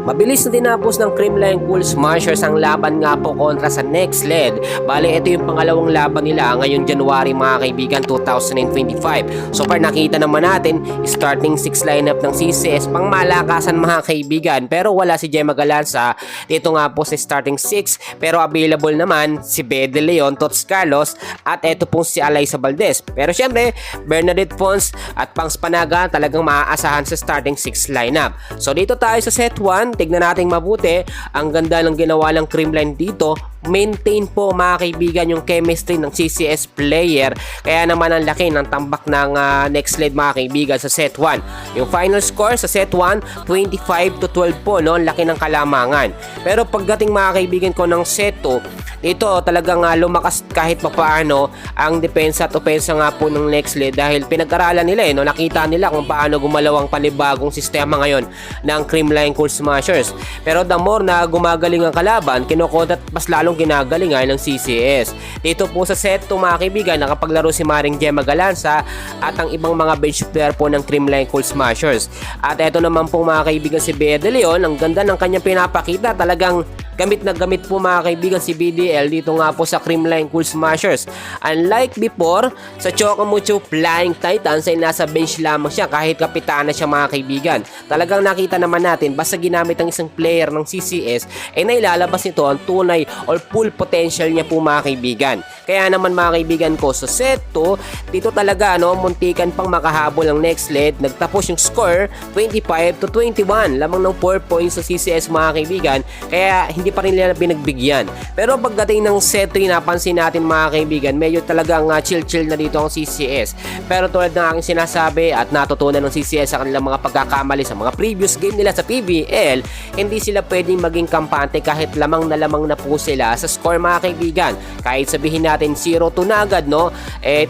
Mabilis na tinapos ng Creamline Cool Smashers ang laban nga po kontra sa Next LED. Bale, ito yung pangalawang laban nila ngayong January mga kaibigan 2025. So far nakita naman natin starting 6 lineup ng CCS pang malakasan mga kaibigan. Pero wala si Gemma Galanza dito nga po sa starting 6. Pero available naman si Bede Leon, Tots Carlos at ito pong si Alaysa Valdez. Pero syempre, Bernadette Pons at Pangs Panaga talagang maaasahan sa starting 6 lineup. So dito tayo sa set 1. Tignan natin mabuti. Ang ganda ng ginawa ng Creamline dito. Maintain po mga kaibigan yung chemistry ng CCS player. Kaya naman ang laki ng tambak ng Next LED mga kaibigan sa set 1. Yung final score sa set 1, 25-12 po, no? Ang laki ng kalamangan. Pero pagdating mga kaibigan ko ng set 2, dito talagang lumakas kahit papaano ang depensa at opensa nga po ng Next LED dahil pinag-aralan nila no? Nakita nila kung paano gumalaw ang panibagong sistema ngayon ng Creamline Cool Smashers. Pero the more na gumagaling ang kalaban, kinukodat mas lalong ginagalingan ng CCS. Dito po sa set 2 mga kaibigan, nakapaglaro si Maring Gemma Galanza at ang ibang mga bench player po ng Creamline Cool Smashers. At eto naman po mga kaibigan si Bede Leon, ang ganda ng kanyang pinapakita, talagang gamit na gamit po mga kaibigan si BDL dito nga po sa Creamline Cool Smashers. Unlike before, sa Chocomucho Flying Titans ay nasa bench lamang siya kahit kapitana siya mga kaibigan. Talagang nakita naman natin basta ginamit ang isang player ng CCS ay nailalabas nito ang tunay or full potential niya po mga kaibigan. Kaya naman mga kaibigan ko sa set 2, dito talaga muntikan pang makahabol ang Next LED. Nagtapos yung score 25-21, lamang ng 4 points sa CCS mga kaibigan. Kaya hindi pa rin nila binagbigyan. Pero pagdating ng set 3, napansin natin mga kaibigan, medyo talagang chill-chill na dito ang CCS. Pero tulad ng aking sinasabi at natutunan ng CCS sa kanilang mga pagkakamali sa mga previous game nila sa PBL, hindi sila pwedeng maging kampante kahit lamang na po sila sa score mga kaibigan. Kahit sabihin natin 0-2 na agad,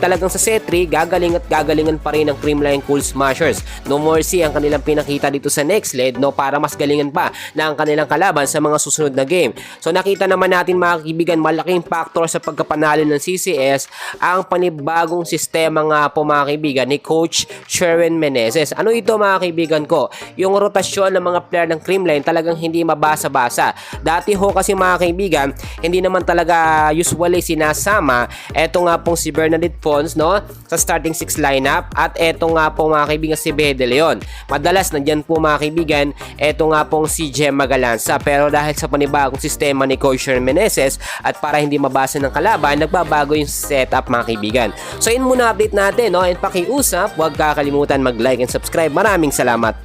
talagang sa set 3, gagalingan pa rin ng Creamline Cool Smashers. No mercy ang kanilang pinakita dito sa Next LED, para mas galingan pa na ang kanilang kalaban sa mga susunod na game. So nakita naman natin mga kaibigan, malaking factor sa pagkapanalo ng CCS ang panibagong sistema nga po mga kaibigan ni Coach Sherwin Meneses. Ano ito mga kaibigan ko? Yung rotasyon ng mga player ng Creamline talagang hindi mabasa-basa. Dati ho kasi mga kaibigan, hindi naman talaga usually sinasama eto nga pong si Bernadette Pons sa starting 6 lineup at eto nga po mga kaibigan si Bede Leon. Madalas nandyan po mga kaibigan eto nga pong si Gemma Galanza, pero dahil sa panibagong sistema ni Coach Sherwin Meneses at para hindi mabasa ng kalaban, nagbabago yung setup mga kaibigan. So yun muna update natin, and pakiusap, huwag kakalimutan mag-like and subscribe. Maraming salamat.